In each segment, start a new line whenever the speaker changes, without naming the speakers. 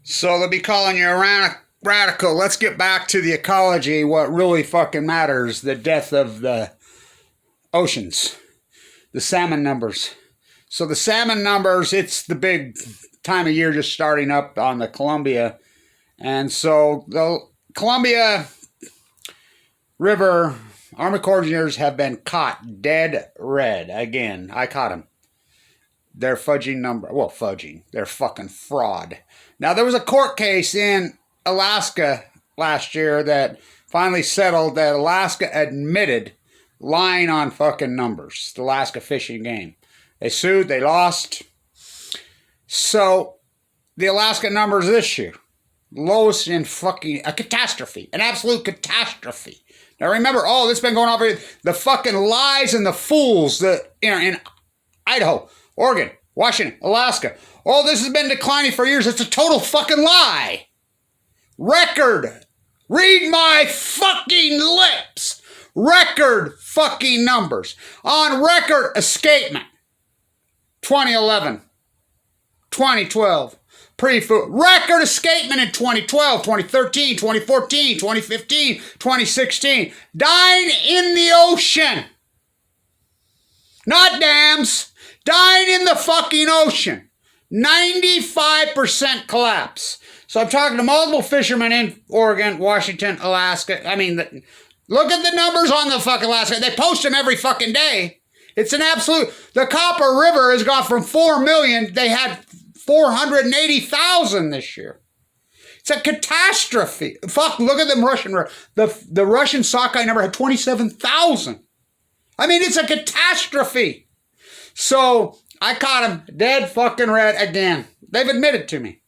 So they'll be calling you a radical. Let's get back to the ecology, what really fucking matters, the death of the oceans, the salmon numbers. So the salmon numbers, it's the big time of year just starting up on the Columbia. And so the Columbia River Army Corps engineers have been caught dead red again. I caught them. They're fudging number. Well, fudging. They're fucking fraud. Now, there was a court case in Alaska last year that finally settled that Alaska admitted lying on fucking numbers. The Alaska Fish and Game. They sued. They lost. So, the Alaska numbers this year. Lowest in fucking... a catastrophe. An absolute catastrophe. Now, remember, this has been going on for the fucking lies and the fools that in Idaho, Oregon, Washington, Alaska. All this has been declining for years. It's a total fucking lie. Record. Read my fucking lips. Record fucking numbers. On record escapement. 2011. 2012. Pre-food. Record escapement in 2012, 2013, 2014, 2015, 2016. Dying in the ocean. Not dams. Dying in the fucking ocean. 95% collapse. So I'm talking to multiple fishermen in Oregon, Washington, Alaska. I mean, look at the numbers on the fucking Alaska. They post them every fucking day. It's an absolute... The Copper River has gone from 4 million. They had 480,000 this year. It's a catastrophe. Fuck, look at them Russian... The Russian sockeye number had 27,000. I mean, it's a catastrophe. So, I caught him dead fucking red again. They've admitted to me.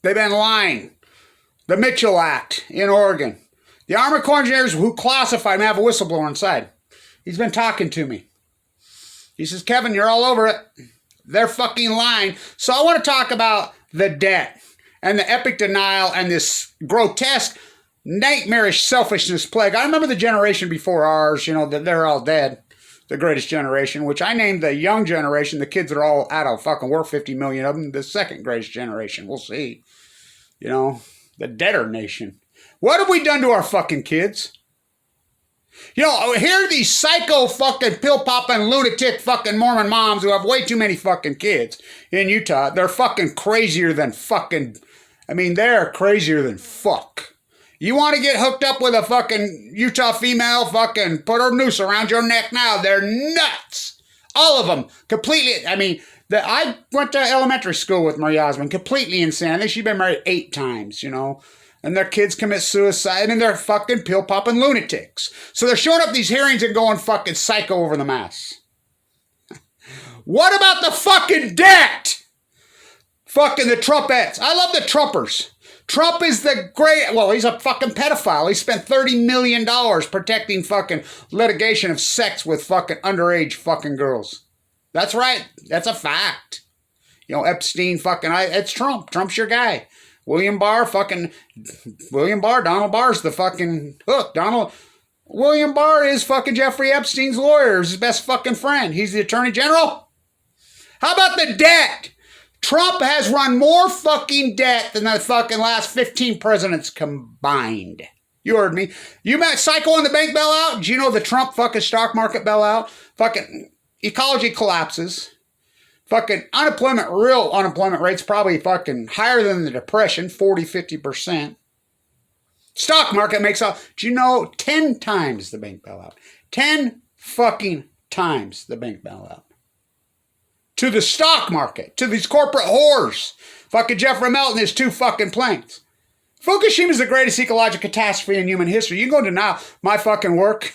They've been lying. The Mitchell Act in Oregon. The Army Corps engineers who classified him have a whistleblower inside. He's been talking to me. He says, Kevin, you're all over it. They're fucking lying. So I want to talk about the debt and the epic denial and this grotesque, nightmarish selfishness plague. I remember the generation before ours, that they're all dead. The greatest generation, which I named the young generation. The kids are all out of fucking work, 50 million of them. The second greatest generation. We'll see. The Debtor nation. What have we done to our fucking kids? Here are these psycho fucking pill-popping lunatic fucking Mormon moms who have way too many fucking kids in Utah. They're fucking crazier than fucking... they're crazier than fuck. You want to get hooked up with a fucking Utah female, fucking put her noose around your neck now. They're nuts. All of them. Completely. I went to elementary school with Marie Osmond. Completely insane. I think she's been married 8 times, And their kids commit suicide, and they're fucking pill-popping lunatics. So they're showing up these hearings and going fucking psycho over the mass. What about the fucking debt? Fucking the Trumpettes. I love the Trumpers. Trump is the great... Well, he's a fucking pedophile. He spent $30 million protecting fucking litigation of sex with fucking underage fucking girls. That's right. That's a fact. Epstein fucking... It's Trump. Trump's your guy. Donald Barr's the fucking hook. William Barr is fucking Jeffrey Epstein's lawyer, his best fucking friend. He's the attorney general. How about the debt? Trump has run more fucking debt than the fucking last 15 presidents combined. You heard me. You met Psycho on the bank bailout? Did you know the Trump fucking stock market bailout? Fucking ecology collapses. Fucking real unemployment rate's probably fucking higher than the Depression, 40-50%. Stock market makes up, 10 times the bank bailout. 10 fucking times the bank bailout. To the stock market, to these corporate whores. Fucking Jeffrey Melton, his 2 fucking planes. Fukushima is the greatest ecological catastrophe in human history. You can go deny my fucking work.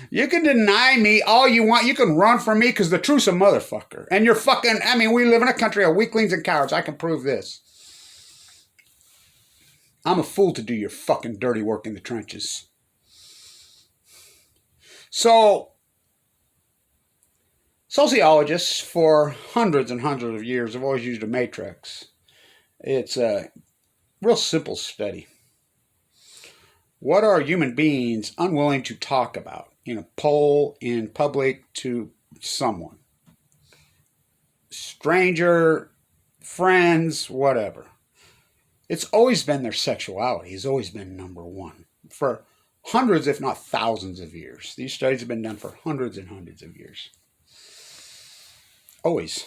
You can deny me all you want. You can run from me because the truth's a motherfucker. And you're fucking... we live in a country of weaklings and cowards. I can prove this. I'm a fool to do your fucking dirty work in the trenches. So, sociologists for hundreds and hundreds of years have always used a matrix. It's a real simple study. What are human beings unwilling to talk about in a poll in public to someone? Stranger, friends, whatever. It's always been their sexuality. Has always been number one for hundreds, if not thousands of years. These studies have been done for hundreds and hundreds of years. Always.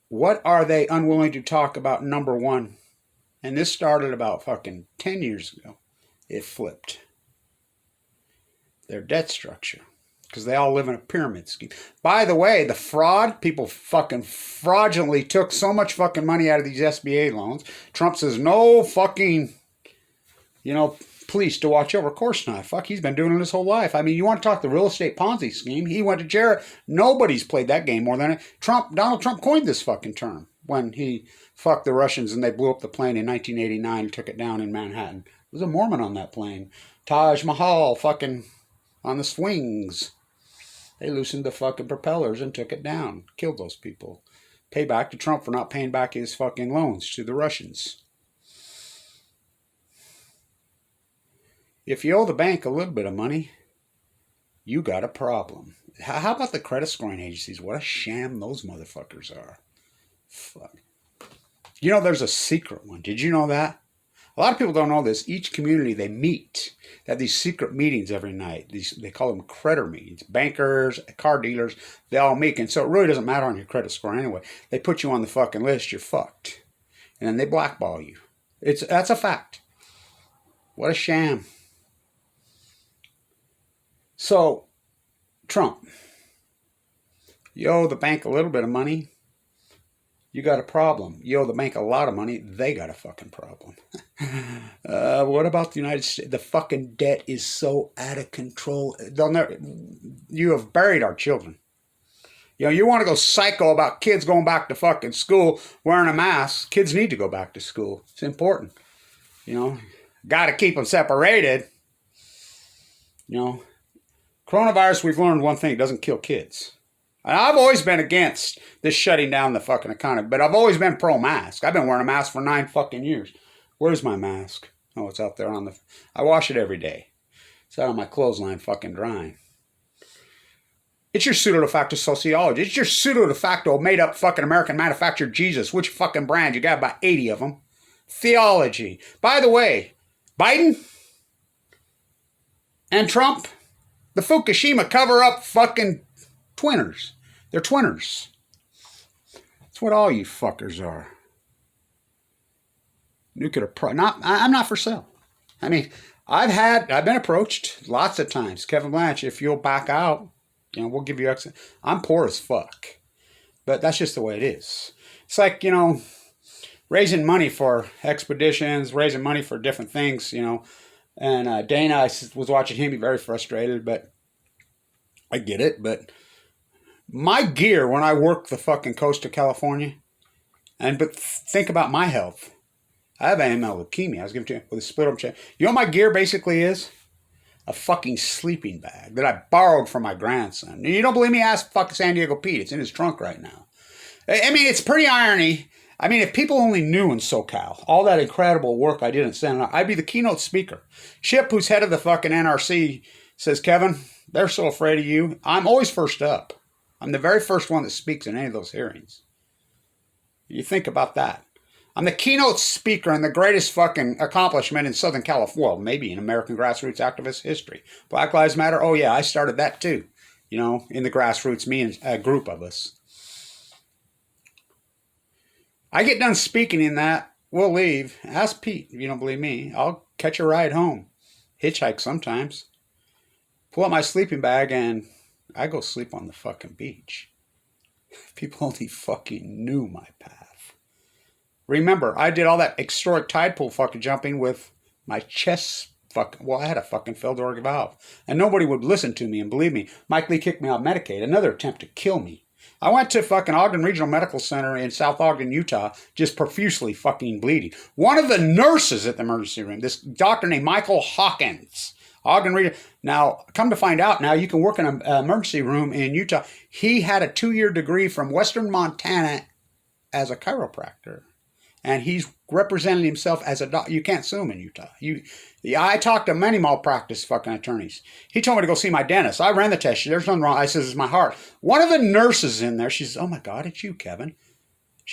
What are they unwilling to talk about? Number one. And this started about fucking 10 years ago. It flipped. Their debt structure. Because they all live in a pyramid scheme. By the way, the fraud, people fucking fraudulently took so much fucking money out of these SBA loans. Trump says no fucking, police to watch over. Of course not. Fuck, he's been doing it his whole life. I mean, you want to talk the real estate Ponzi scheme? He went to jail. Nobody's played that game more than it. Donald Trump coined this fucking term when he fucked the Russians and they blew up the plane in 1989 and took it down in Manhattan. There was a Mormon on that plane. Taj Mahal fucking on the swings. They loosened the fucking propellers and took it down. Killed those people. Payback to Trump for not paying back his fucking loans to the Russians. If you owe the bank a little bit of money, you got a problem. How about the credit scoring agencies? What a sham those motherfuckers are. Fuck. There's a secret one. Did you know that? A lot of people don't know this. Each community, they meet. They have these secret meetings every night. They call them creditor meetings. Bankers, car dealers, they all meet. And so it really doesn't matter on your credit score anyway. They put you on the fucking list, you're fucked. And then they blackball you. That's a fact. What a sham. So, Trump, you owe the bank a little bit of money, you got a problem. You owe the bank a lot of money, they got a fucking problem. What about the United States? The fucking debt is so out of control. You have buried our children. You want to go psycho about kids going back to fucking school wearing a mask. Kids need to go back to school. It's important. Got to keep them separated. Coronavirus, we've learned one thing, it doesn't kill kids. And I've always been against this shutting down the fucking economy, but I've always been pro-mask. I've been wearing a mask for 9 fucking years. Where's my mask? Oh, it's out there I wash it every day. It's out on my clothesline fucking drying. It's your pseudo-de facto sociology. It's your pseudo-de facto made-up fucking American manufactured Jesus. Which fucking brand? You got about 80 of them. Theology. By the way, Biden and Trump, the Fukushima cover-up fucking twinners. They're twinners. That's what all you fuckers are. I'm not for sale. I mean, I've been approached lots of times. Kevin Blanch, if you'll back out, we'll give you extra. I'm poor as fuck. But that's just the way it is. It's like, raising money for expeditions, raising money for different things, And Dana, I was watching him be very frustrated, but I get it. But my gear when I work the fucking coast of California, but think about my health. I have AML leukemia. I was giving it to you with a split up chain. You know what my gear basically is? A fucking sleeping bag that I borrowed from my grandson. You don't believe me? Ask fucking San Diego Pete. It's in his trunk right now. I mean, it's pretty irony. I mean, if people only knew in SoCal, all that incredible work I did in Santa, I'd be the keynote speaker. Chip, who's head of the fucking NRC, says, Kevin, they're so afraid of you. I'm always first up. I'm the very first one that speaks in any of those hearings. You think about that. I'm the keynote speaker and the greatest fucking accomplishment in Southern California. Well, maybe in American grassroots activist history. Black Lives Matter, oh yeah, I started that too. In the grassroots, me and a group of us. I get done speaking in that, we'll leave. Ask Pete if you don't believe me. I'll catch a ride home. Hitchhike sometimes. Pull out my sleeping bag and I go sleep on the fucking beach. People only fucking knew my path. Remember, I did all that historic tide pool fucking jumping with my chest I had a fucking failed aortic valve. And nobody would listen to me and believe me. Mike Lee kicked me out Medicaid. Another attempt to kill me. I went to fucking Ogden Regional Medical Center in South Ogden, Utah, just profusely fucking bleeding. One of the nurses at the emergency room, this doctor named Michael Hawkins, Ogden Regional. Now, come to find out, now you can work in an emergency room in Utah. He had a 2-year degree from Western Montana as a chiropractor. And he's represented himself as a doctor. You can't sue him in Utah. I talked to many malpractice fucking attorneys. He told me to go see my dentist. I ran the test. There's nothing wrong. I says, it's my heart. One of the nurses in there, she says, oh my God, it's you, Kevin.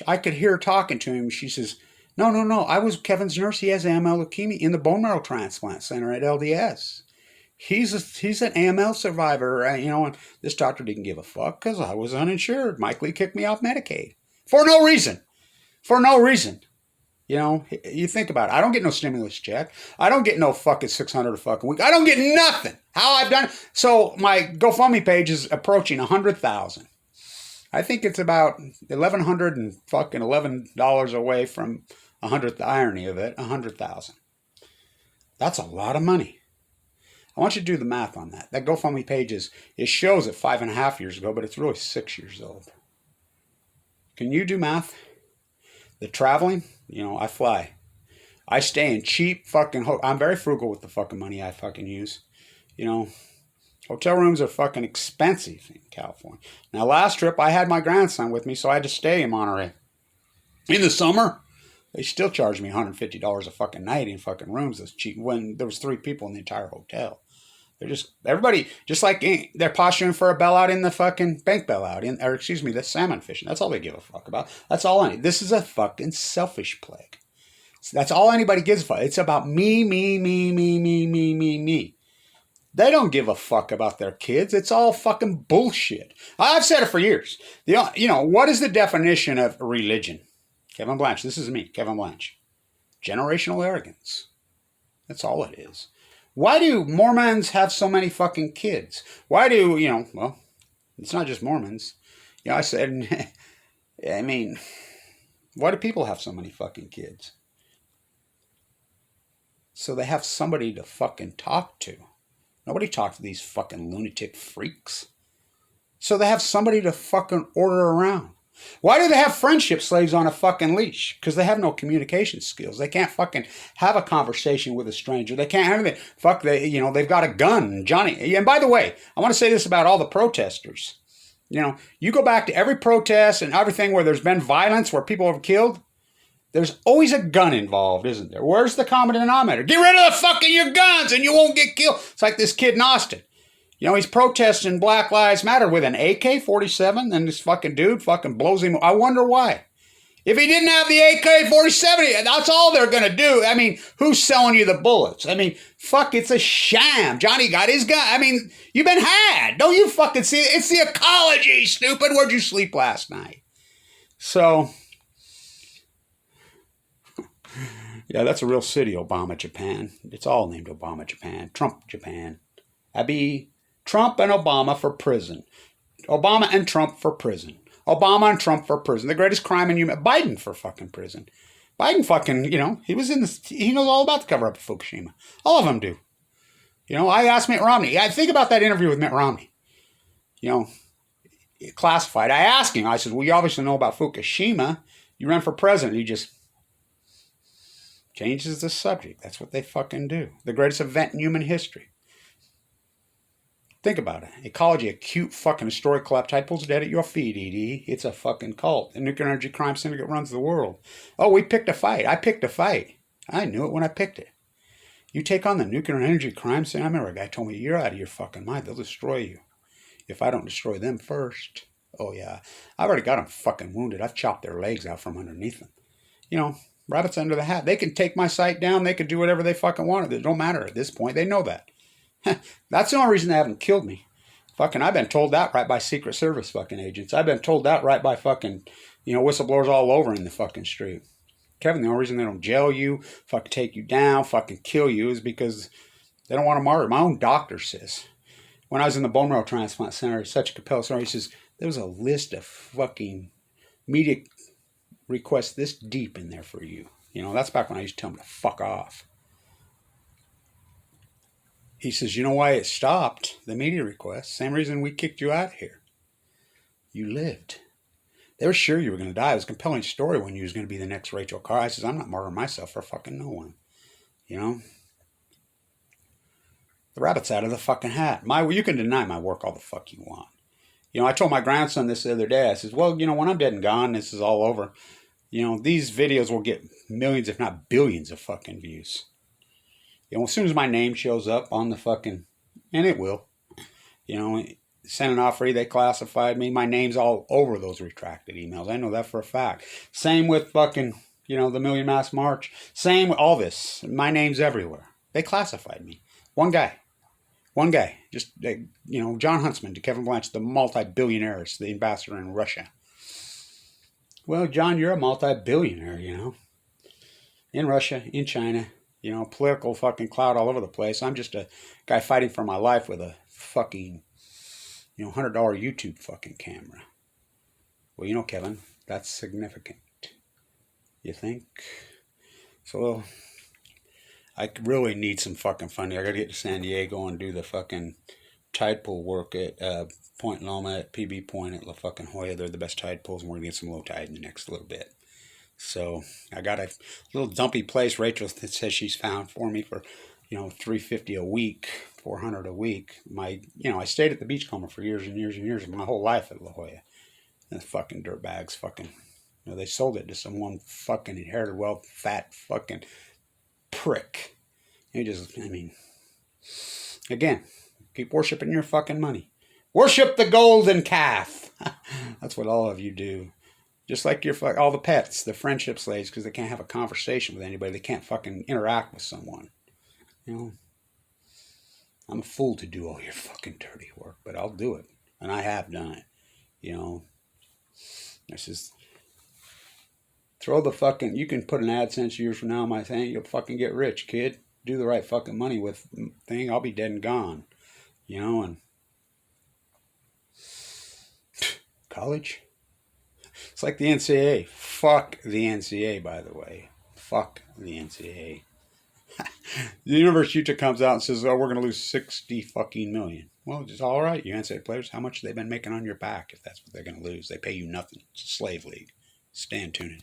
I could hear her talking to him. She says, no, no, no. I was Kevin's nurse. He has AML leukemia in the bone marrow transplant center at LDS. He's an AML survivor, and this doctor didn't give a fuck because I was uninsured. Mike Lee kicked me off Medicaid. For no reason. For no reason. You think about it. I don't get no stimulus check. I don't get no fucking $600 a fucking week. I don't get nothing. How I've done it. So my GoFundMe page is approaching 100,000. I think it's about $1,111 away from 100th. The irony of it, 100,000. That's a lot of money. I want you to do the math on that. That GoFundMe page it shows it 5.5 years ago, but it's really 6 years old. Can you do math? The traveling, I fly. I stay in cheap fucking I'm very frugal with the fucking money I fucking use. Hotel rooms are fucking expensive in California. Now, last trip, I had my grandson with me, so I had to stay in Monterey. In the summer, they still charged me $150 a fucking night in fucking rooms that's cheap when there was 3 people in the entire hotel. Everybody, just like they're posturing for a bailout in the fucking bank bailout, the salmon fishing. That's all they give a fuck about. That's all this is a fucking selfish plague. That's all anybody gives a fuck. It's about me, me, me, me, me, me, me, me. They don't give a fuck about their kids. It's all fucking bullshit. I've said it for years. What is the definition of religion? Kevin Blanche. This is me, Kevin Blanche. Generational arrogance. That's all it is. Why do Mormons have so many fucking kids? Why do, well, it's not just Mormons. I said, why do people have so many fucking kids? So they have somebody to fucking talk to. Nobody talks to these fucking lunatic freaks. So they have somebody to fucking order around. Why do they have friendship slaves on a fucking leash? Because they have no communication skills. They can't fucking have a conversation with a stranger. They can't have anything. They've got a gun. Johnny. And by the way, I want to say this about all the protesters. You go back to every protest and everything where there's been violence, where people have killed. There's always a gun involved, isn't there? Where's the common denominator? Get rid of the fucking your guns and you won't get killed. It's like this kid in Austin. He's protesting Black Lives Matter with an AK-47, and this fucking dude fucking blows him. I wonder why. If he didn't have the AK-47, that's all they're going to do. Who's selling you the bullets? It's a sham. Johnny got his gun. You've been had. Don't you fucking see it? It's the ecology, stupid. Where'd you sleep last night? So, yeah, that's a real city, Obama, Japan. It's all named Obama, Japan. Trump, Japan. Trump and Obama for prison. Obama and Trump for prison. Obama and Trump for prison. The greatest crime in human... Biden for fucking prison. Biden fucking, he was in this... He knows all about the cover-up of Fukushima. All of them do. I asked Mitt Romney. I think about that interview with Mitt Romney. Classified. I asked him. I said, well, you obviously know about Fukushima. You ran for president. He just changes the subject. That's what they fucking do. The greatest event in human history. Think about it. Ecology, a cute fucking historic collapse tide pulls dead at your feet, Edie. It's a fucking cult. The nuclear energy crime syndicate runs the world. Oh, we picked a fight. I picked a fight. I knew it when I picked it. You take on the nuclear energy crime syndicate. I remember a guy told me, you're out of your fucking mind. They'll destroy you if I don't destroy them first. Oh, yeah. I've already got them fucking wounded. I've chopped their legs out from underneath them. Rabbits under the hat. They can take my site down. They can do whatever they fucking want. It don't matter at this point. They know that. That's the only reason they haven't killed me. I've been told that right by Secret Service fucking agents. I've been told that right by fucking, whistleblowers all over in the fucking street. Kevin, the only reason they don't jail you, fucking take you down, fucking kill you is because they don't want to martyr. My own doctor says, when I was in the bone marrow transplant center, it's such a compelling story. He says, there was a list of fucking media requests this deep in there for you. That's back when I used to tell them to fuck off. He says, you know why it stopped, the media requests? Same reason we kicked you out of here. You lived. They were sure you were going to die. It was a compelling story when you was going to be the next Rachel Carr. I says, I'm not martyring myself for fucking no one. The rabbit's out of the fucking hat. You can deny my work all the fuck you want. I told my grandson this the other day. I says, well, when I'm dead and gone, this is all over. These videos will get millions, if not billions of fucking views. As soon as my name shows up on the fucking, and it will, sent an offer, they classified me. My name's all over those retracted emails. I know that for a fact. Same with fucking, the Million Mass March. Same with all this. My name's everywhere. They classified me. One guy. Just, John Huntsman to Kevin Blanche, the multi-billionaire, the ambassador in Russia. Well, John, you're a multi-billionaire, in Russia, in China, political fucking clout all over the place. I'm just a guy fighting for my life with a fucking, $100 YouTube fucking camera. Well, Kevin, that's significant. You think? So, I really need some fucking funding. I gotta get to San Diego and do the fucking tide pool work at Point Loma, at PB Point, at La fucking Jolla. They're the best tide pools, and we're gonna get some low tide in the next little bit. So I got a little dumpy place Rachel says she's found for me for, $350 a week, $400 a week. I stayed at the Beachcomber for years and years and years, my whole life at La Jolla. And the fucking dirtbags fucking, they sold it to some one fucking inherited wealth, fat fucking prick. Again, keep worshiping your fucking money. Worship the golden calf. That's what all of you do. Just like all the pets, the friendship slaves, because they can't have a conversation with anybody. They can't fucking interact with someone. I'm a fool to do all your fucking dirty work, but I'll do it. And I have done it. This is, throw the fucking, you can put an AdSense years from now on my thing, you'll fucking get rich, kid. Do the right fucking money with thing, I'll be dead and gone. And college? It's like the NCAA. Fuck the NCAA, by the way. Fuck the NCAA. The University of Utah comes out and says, oh, we're going to lose 60 fucking million. Well, it's all right. You NCAA players, how much have they been making on your back if that's what they're going to lose? They pay you nothing. It's a slave league. Stand tuned.